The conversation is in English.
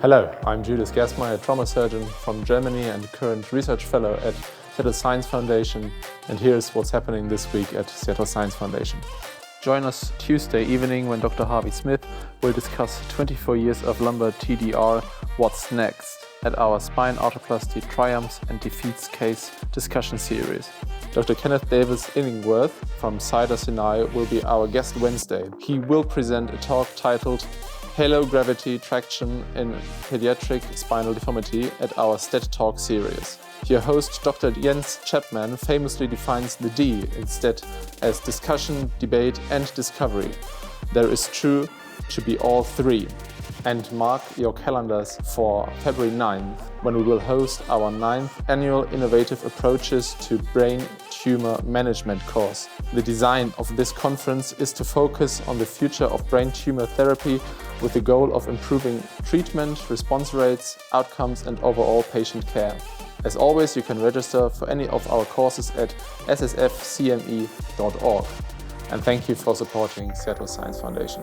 Hello, I'm Julius Gerstmeyer, trauma surgeon from Germany and current research fellow at Seattle Science Foundation, and here's what's happening this week at Seattle Science Foundation. Join us Tuesday evening when Dr. Harvey Smith will discuss 24 years of lumbar TDR, what's next, at our Spine Arthroplasty Triumphs and Defeats case discussion series. Dr. Kenneth Davis Illingworth from Sinai will be our guest Wednesday. He will present a talk titled Halo Gravity Traction in Pediatric Spinal Deformity at our STED Talk series. Your host, Dr. Jens Chapman, famously defines the D instead as discussion, debate, and discovery. There is true to be all three. And mark your calendars for February 9th, when we will host our 9th annual Innovative Approaches to Brain Tumor Management course. The design of this conference is to focus on the future of brain tumor therapy with the goal of improving treatment, response rates, outcomes, and overall patient care. As always, you can register for any of our courses at ssfcme.org. And thank you for supporting Seattle Science Foundation.